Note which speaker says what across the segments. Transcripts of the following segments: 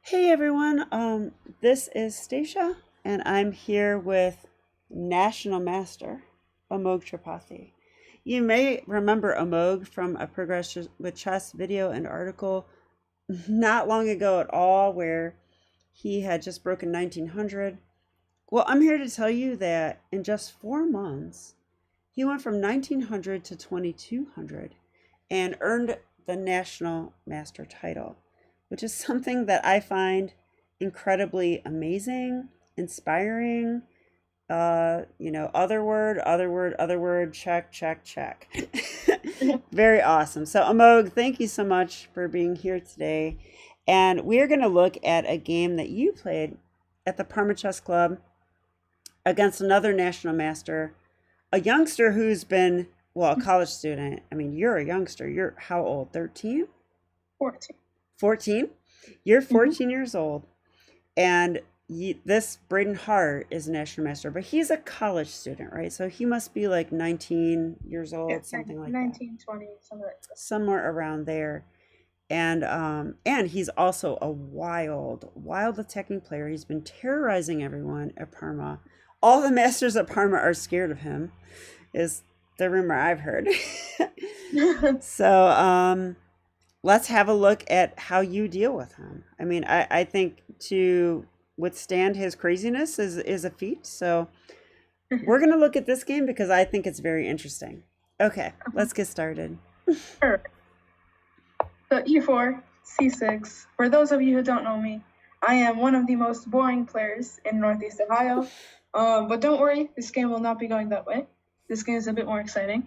Speaker 1: Hey everyone, this is Stacia, and I'm here with National Master Amogh Tripathi. You may remember Amogh from a Progress with Chess video and article not long ago at all, where he had just broken 1900. Well, I'm here to tell you that in just 4 months, he went from 1900 to 2200 and earned the National Master title, which is something that I find incredibly amazing, inspiring. Other word, check, check, check. Very awesome. So, Amogh, thank you so much for being here today. And we're going to look at a game that you played at the Parma Chess Club against another national master, a youngster who's been, well, a college student. I mean, you're a youngster. You're how old? 13?
Speaker 2: 14.
Speaker 1: 14? You're
Speaker 2: Mm-hmm.
Speaker 1: 14 years old. And this Braden Hart is a national master, but he's a college student, right? So he must be like 19 years
Speaker 2: Yeah,
Speaker 1: old, something like that.
Speaker 2: 19, 20, something like that.
Speaker 1: Somewhere around there. And he's also a wild attacking player. He's been terrorizing everyone at Parma. All the masters at Parma are scared of him, is the rumor I've heard. So let's have a look at how you deal with him. I mean, I think to withstand his craziness is a feat. So we're going to look at this game because I think it's very interesting. Okay, let's get started.
Speaker 2: Sure. So E4, C6. For those of you who don't know me, I am one of the most boring players in Northeast Ohio. But don't worry, this game will not be going that way. This game is a bit more exciting.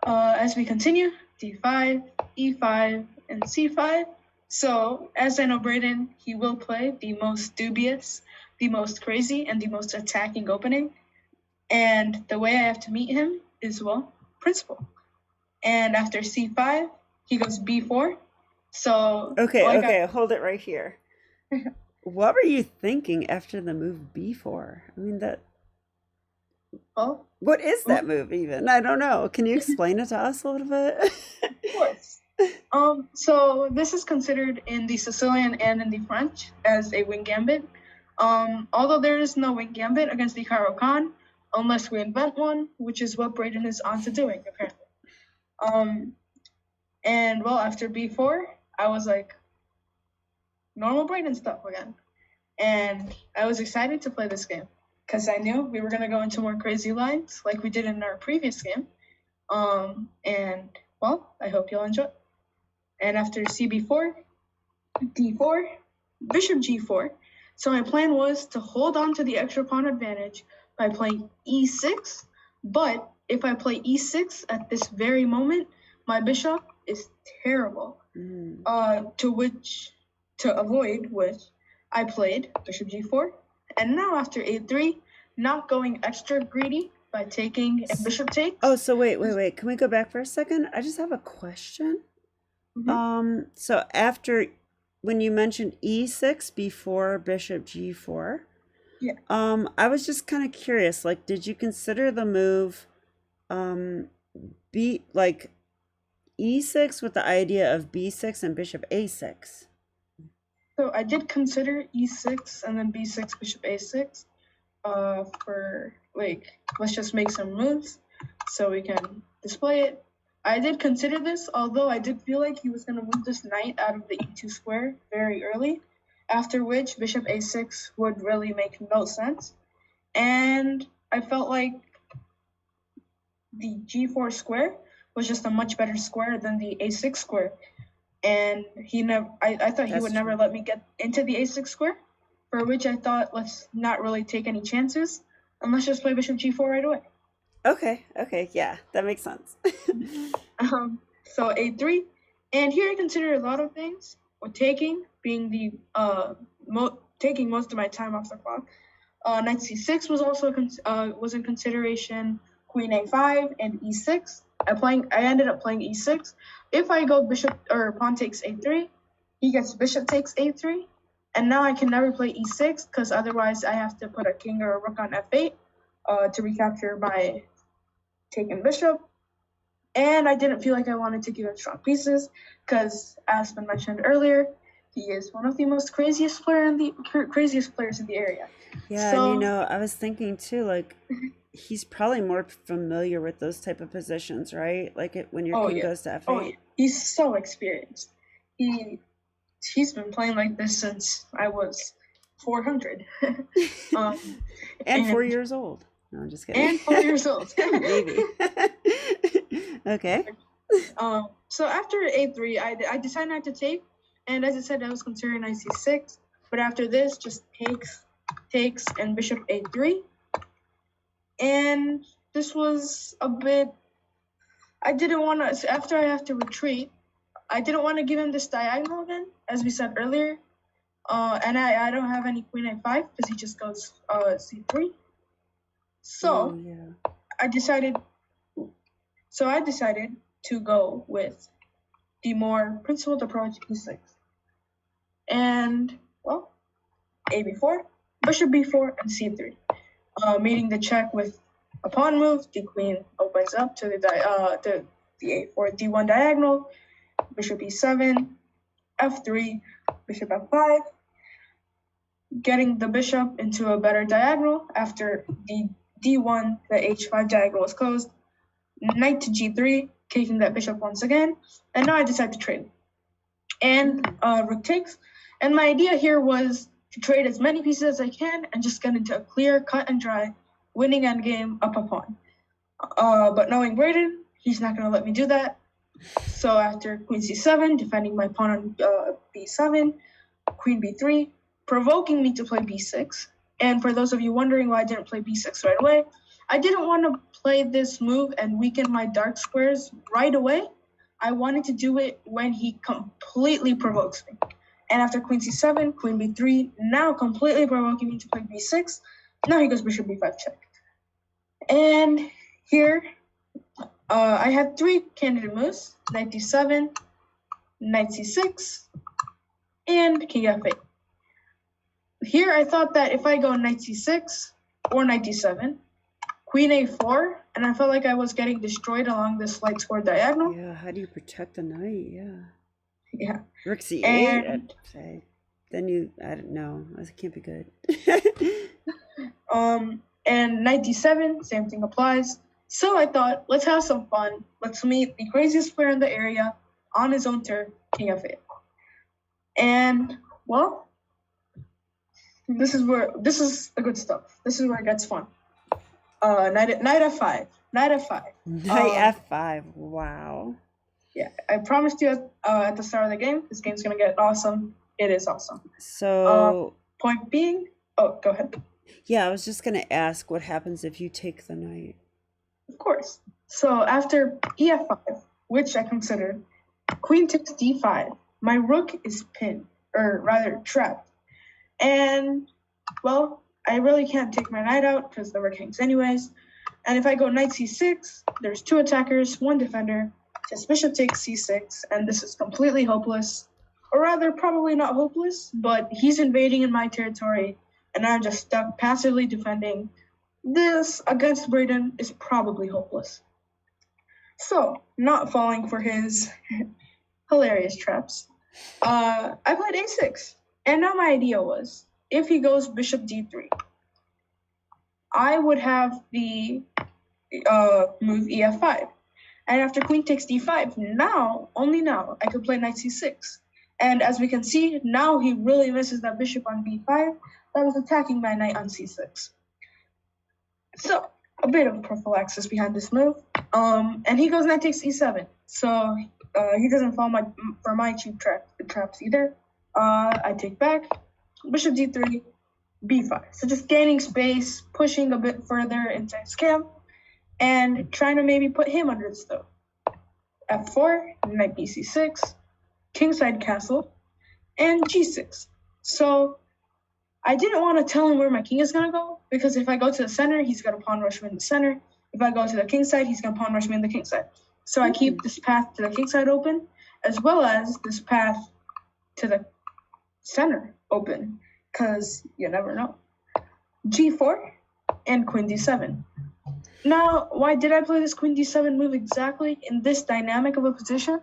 Speaker 2: As we continue, D5, E5, and C5. So, as I know Braden, he will play the most dubious, the most crazy, and the most attacking opening. And the way I have to meet him is, well, principle. And after C5, he goes B4. So
Speaker 1: Okay, hold it right here. What were you thinking after the move B4? I mean that.
Speaker 2: Well,
Speaker 1: what is that move even? I don't know. Can you explain it to us a little bit?
Speaker 2: Of course. So this is considered in the Sicilian and in the French as a wing gambit. Although there is no wing gambit against the Caro Kann, unless we invent one, which is what Braden is on to doing apparently. And well, after B4, I was like, normal Braden stuff again. And I was excited to play this game because I knew we were going to go into more crazy lines like we did in our previous game. And well, I hope you'll enjoy. And after CB4, D4, Bishop G4. So my plan was to hold on to the extra pawn advantage by playing E6. But if I play E6 at this very moment, my bishop is terrible. To avoid which I played Bishop G4. And now after A3, not going extra greedy by taking a bishop takes.
Speaker 1: Oh, so wait. Can we go back for a second? I just have a question.
Speaker 2: Mm-hmm.
Speaker 1: So after when you mentioned E6 before Bishop G4,
Speaker 2: yeah.
Speaker 1: I was just kind of curious, like, did you consider the move B like E6 with the idea of B6 and Bishop A6?
Speaker 2: So I did consider E6 and then B6, Bishop A6 for, like, let's just make some moves so we can display it. I did consider this, although I did feel like he was going to move this knight out of the E2 square very early, after which Bishop A6 would really make no sense. And I felt like the G4 square was just a much better square than the A6 square. And I thought he would never let me get into the A6 square, for which I thought, let's not really take any chances, and let's just play Bishop G4 right away.
Speaker 1: Okay, yeah, that makes sense.
Speaker 2: So A3, and here I consider a lot of things, with taking being the taking most of my time off the clock. Knight C6 was also was in consideration. Queen A5 and E6. I ended up playing E6. If I go bishop or pawn takes A3, he gets bishop takes A3, and now I can never play E6 because otherwise I have to put a king or a rook on F8 to recapture my taken bishop. And I didn't feel like I wanted to give him strong pieces because, as been mentioned earlier, He is one of the most craziest players in the area.
Speaker 1: Yeah, and
Speaker 2: So
Speaker 1: I was thinking too, like he's probably more familiar with those type of positions, right? Like when your
Speaker 2: oh
Speaker 1: king
Speaker 2: yeah,
Speaker 1: goes to
Speaker 2: oh yeah,
Speaker 1: F8.
Speaker 2: he's so experienced. He he's been playing like this since I was 400. um,
Speaker 1: And four
Speaker 2: and
Speaker 1: years old. No, I'm just kidding.
Speaker 2: and 4 years old.
Speaker 1: Maybe. Okay.
Speaker 2: So after A3, I decided not to take, and as I said, I was considering knight C6. But after this, just takes, and bishop A3. And this was a bit. I didn't want to. After I have to retreat, I didn't want to give him this diagonal again, as we said earlier. And I don't have any queen A5 because he just goes C3. So
Speaker 1: yeah.
Speaker 2: I decided. So I decided to go with the more principled approach, E6. And well, A4, bishop B4, and C3. Meeting the check with a pawn move, the queen opens up to the A4 D1 diagonal, bishop E7, F3, bishop F5, getting the bishop into a better diagonal after the D1, the H5 diagonal was closed, knight to G3, taking that bishop once again, and now I decide to trade. And rook takes, and my idea here was to trade as many pieces as I can and just get into a clear, cut and dry, winning endgame up a pawn. But knowing Braden, he's not going to let me do that. So after queen c7, defending my pawn on b7, queen b3, provoking me to play b6. And for those of you wondering why I didn't play b6 right away, I didn't want to play this move and weaken my dark squares right away. I wanted to do it when he completely provokes me. And after queen c7, queen b3, now completely provoking me to play b6, now he goes bishop b5 check. And here, I had three candidate moves, knight d7, knight c6, and king f8. Here I thought that if I go knight c6 or knight d7, queen a4, and I felt like I was getting destroyed along this light square diagonal.
Speaker 1: Yeah, how do you protect the knight? Yeah.
Speaker 2: Yeah.
Speaker 1: Rook c8,
Speaker 2: And
Speaker 1: then I don't know. It can't be good.
Speaker 2: And knight d7, same thing applies. So I thought, let's have some fun. Let's meet the craziest player in the area on his own turn, king f8. And well, this is the good stuff. This is where it gets fun. Knight f5. Knight f5.
Speaker 1: Knight f5. Wow.
Speaker 2: Yeah, I promised you at the start of the game, this game's gonna get awesome. It is awesome.
Speaker 1: So
Speaker 2: point being, oh, go ahead.
Speaker 1: Yeah, I was just gonna ask what happens if you take the knight.
Speaker 2: Of course. So after ef5, which I considered, queen takes d5. My rook is pinned, or rather trapped. And, well, I really can't take my knight out because the rook hangs anyways. And if I go knight c6, there's two attackers, one defender. Just bishop takes c6, and this is completely hopeless. Or rather, probably not hopeless, but he's invading in my territory, and I'm just stuck passively defending. This, against Braden, is probably hopeless. So, not falling for his hilarious traps, I played a6. And now my idea was, if he goes bishop d3, I would have the move ef5. And after queen takes d5, only now, I could play knight c6. And as we can see, now he really misses that bishop on b5 that was attacking my knight on c6. So, a bit of prophylaxis behind this move. And he goes knight takes e7. So, he doesn't fall for my cheap traps either. I take back, bishop d3, b5. So just gaining space, pushing a bit further into his camp, and trying to maybe put him under the stove. f4, knight bc6, kingside castle, and g6. So I didn't want to tell him where my king is going to go, because if I go to the center, he's going to pawn rush me in the center. If I go to the king side, he's going to pawn rush me in the king side. So I keep this path to the king side open, as well as this path to the center open, because you never know. g4 and queen d7. Now, why did I play this queen d7 move exactly in this dynamic of a position?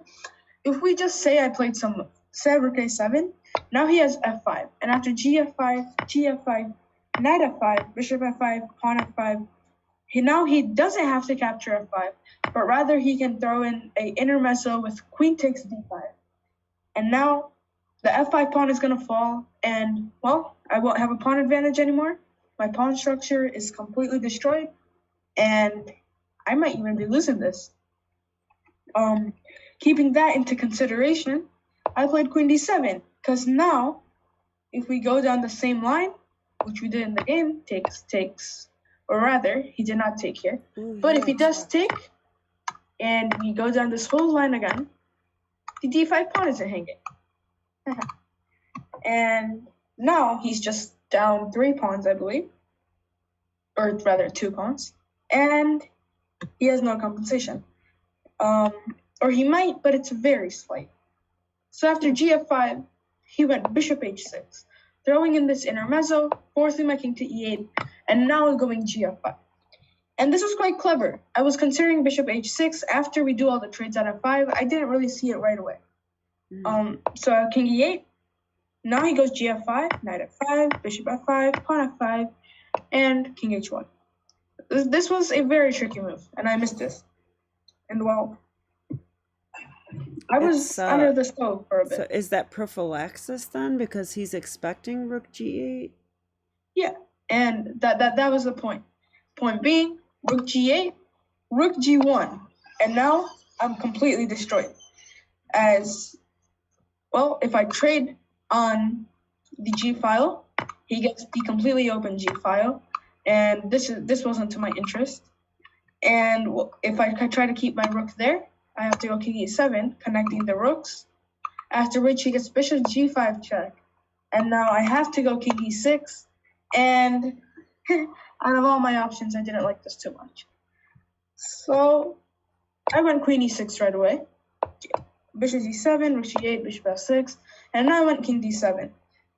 Speaker 2: If we just say I played say rook a7, Now he has f5, and after gf5, gf5, knight f5, bishop f5, pawn f5, now he doesn't have to capture f5, but rather he can throw in a intermezzo with queen takes d5. And now the f5 pawn is going to fall, and, well, I won't have a pawn advantage anymore. My pawn structure is completely destroyed, and I might even be losing this. Keeping that into consideration, I played queen d7, because now, if we go down the same line, which we did in the game, takes, or rather, he did not take here. But if he does take, and we go down this whole line again, the d5 pawn isn't hanging. And now he's just down 3 pawns, I believe. Or rather, 2 pawns. And he has no compensation. Or he might, but it's very slight. So after gf5, he went bishop h6, throwing in this intermezzo, forcing my king to e8, and now going gf5. And this was quite clever. I was considering bishop h6 after we do all the trades at f5. I didn't really see it right away. So king e8, now he goes gf5, knight f5, bishop f5, pawn f5, and king h1. This was a very tricky move, and I missed this. And well, I was under the stove for a bit.
Speaker 1: So is that prophylaxis then, because he's expecting rook g8?
Speaker 2: Yeah, and that was the point. Point being, rook g8, rook g1, and now I'm completely destroyed. As well, if I trade on the g file, he gets the completely open g file, and this wasn't to my interest. And if I try to keep my rook there, I have to go king e7, connecting the rooks, after which he gets bishop g5 check. And now I have to go king e6, and out of all my options, I didn't like this too much. So I went queen e6 right away, bishop g7, rook g8, bishop f6, and now I went king d7.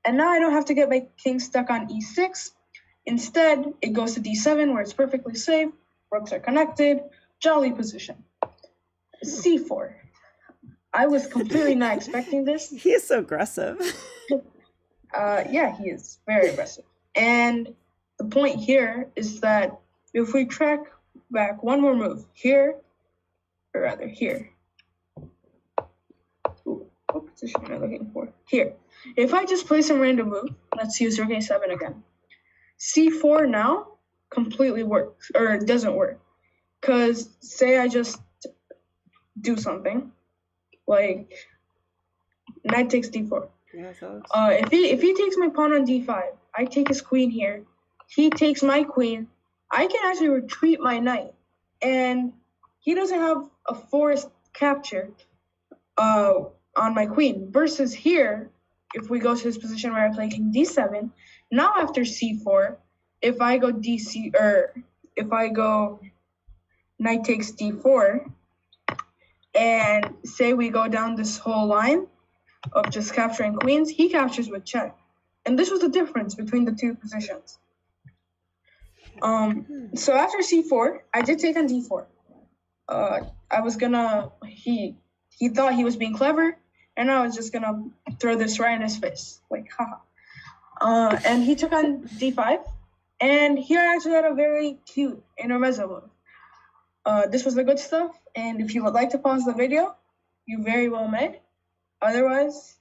Speaker 2: And now I don't have to get my king stuck on e6. Instead, it goes to d7, where it's perfectly safe, rooks are connected, jolly position. c4. I was completely not expecting this.
Speaker 1: He is so aggressive.
Speaker 2: Yeah, he is very aggressive. And the point here is that if we track back one more move, here, or rather here. Ooh, what position am I looking for? Here. If I just play some random move, let's use rook a7 again. c4 now completely works, or it doesn't work. Because say I just do something, like knight takes d4.
Speaker 1: Yeah,
Speaker 2: if he takes my pawn on d5, I take his queen here. He takes my queen. I can actually retreat my knight, and he doesn't have a forced capture on my queen. Versus here, if we go to this position where I play king d7, now after c4, if I go if I go knight takes d4, and say we go down this whole line of just capturing queens, he captures with check. And this was the difference between the two positions. So after c4, I did take on d4. I was gonna, he thought he was being clever, and I was just gonna throw this right in his face, like, haha. And he took on d5, and here I actually had a very cute intermezzo move. This was the good stuff, and if you would like to pause the video, you very well may. Otherwise,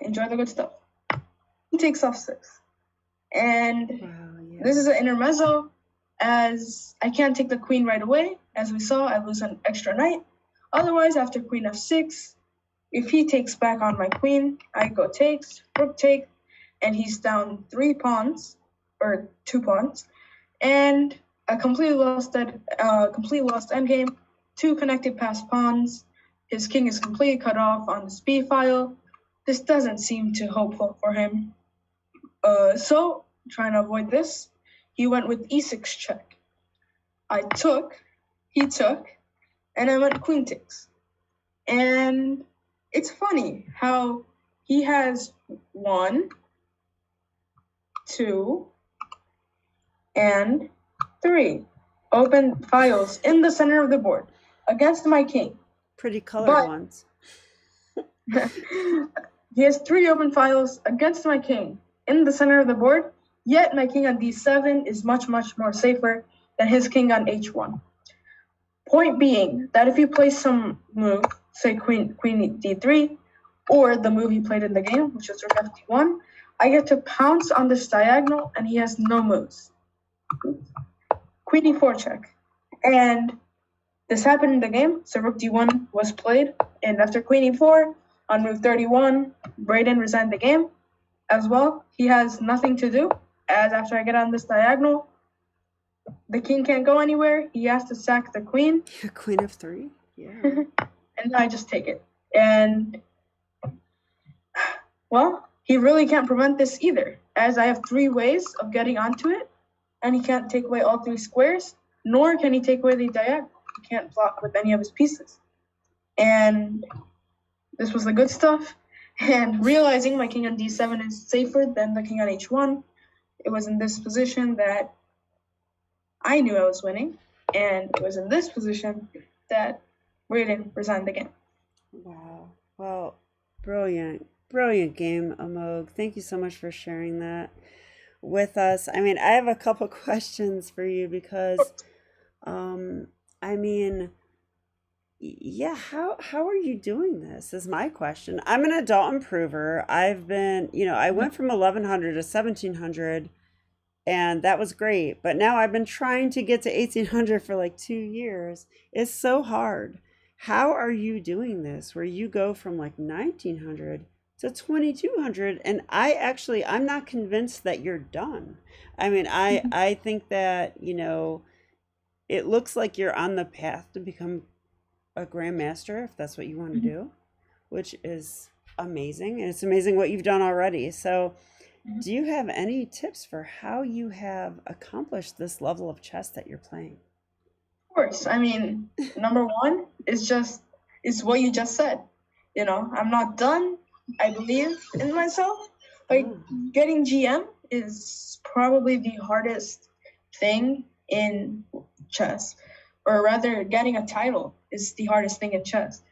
Speaker 2: enjoy the good stuff. He takes off 6. And this is an intermezzo, as I can't take the queen right away. As we saw, I lose an extra knight. Otherwise, after queen f6, if he takes back on my queen, I go takes, rook take, and he's down 3 pawns, or 2 pawns, and a completely lost endgame, 2 connected passed pawns. His king is completely cut off on the b file. This doesn't seem too hopeful for him. So, trying to avoid this, he went with e6 check. I took, he took, and I went queen takes. And it's funny how he has 1, 2, and 3 open files in the center of the board against my king.
Speaker 1: Pretty colored ones.
Speaker 2: He has 3 open files against my king in the center of the board, yet my king on d7 is much, much more safer than his king on h1. Point being that if he plays some move, say queen d3, or the move he played in the game, which was rook f1, I get to pounce on this diagonal and he has no moves. Queen e4 check. And this happened in the game, so rook d1 was played, and after queen e4, on move 31, Braden resigned the game as well. He has nothing to do, as after I get on this diagonal, the king can't go anywhere. He has to sack the queen.
Speaker 1: Queen of 3? Yeah.
Speaker 2: And I just take it. And, well, he really can't prevent this either, as I have 3 ways of getting onto it, and he can't take away all 3 squares, nor can he take away the diagonal. He can't block with any of his pieces. And this was the good stuff. And realizing my king on d7 is safer than the king on h1, it was in this position that I knew I was winning. And it was in this position that Braden resigned the game.
Speaker 1: Wow. Well, brilliant. Brilliant game, Amogh. Thank you so much for sharing that with us. I mean, I have a couple questions for you because I mean, yeah, how are you doing this is my question. I'm an adult improver. I've been, I went from 1100 to 1700 and that was great, but now I've been trying to get to 1800 for like 2 years. It's so hard. How are you doing this where you go from like 1900 to 2200? And I'm not convinced that you're done. I mean, I think that, it looks like you're on the path to become a grandmaster if that's what you want to do, which is amazing. And it's amazing what you've done already. So do you have any tips for how you have accomplished this level of chess that you're playing?
Speaker 2: Of course. I mean, number 1 is what you just said. I'm not done. I believe in myself. Like, getting GM is probably the hardest thing in chess, or rather getting a title is the hardest thing in chess.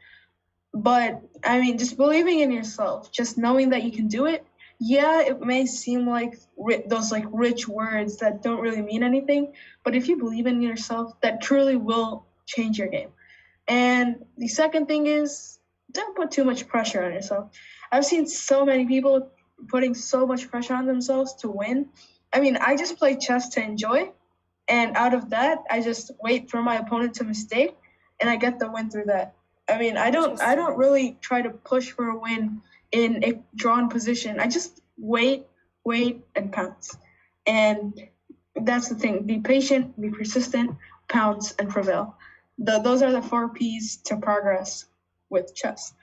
Speaker 2: But I mean, just believing in yourself, just knowing that you can do it. Yeah, it may seem like those like rich words that don't really mean anything, but if you believe in yourself, that truly will change your game. And the second thing is, don't put too much pressure on yourself. I've seen so many people putting so much pressure on themselves to win. I mean, I just play chess to enjoy, and out of that, I just wait for my opponent to mistake, and I get the win through that. I mean, I don't really try to push for a win in a drawn position. I just wait, and pounce. And that's the thing. Be patient, be persistent, pounce, and prevail. Those are the 4 P's to progress with chess.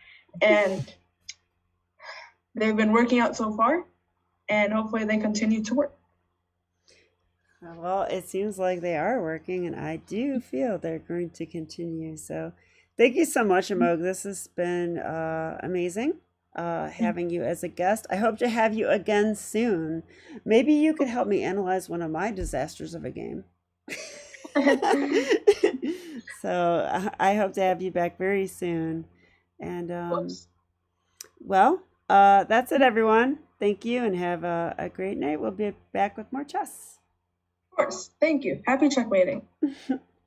Speaker 2: And they've been working out so far, and hopefully they continue to work.
Speaker 1: Well, it seems like they are working, and I do feel they're going to continue. So thank you so much, Amogh. This has been amazing having you as a guest. I hope to have you again soon. Maybe you could help me analyze one of my disasters of a game. So I hope to have you back very soon. And well, that's it, everyone. Thank you and have a great night. We'll be back with more chess.
Speaker 2: Of course. Thank you. Happy checkmating.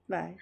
Speaker 1: Bye.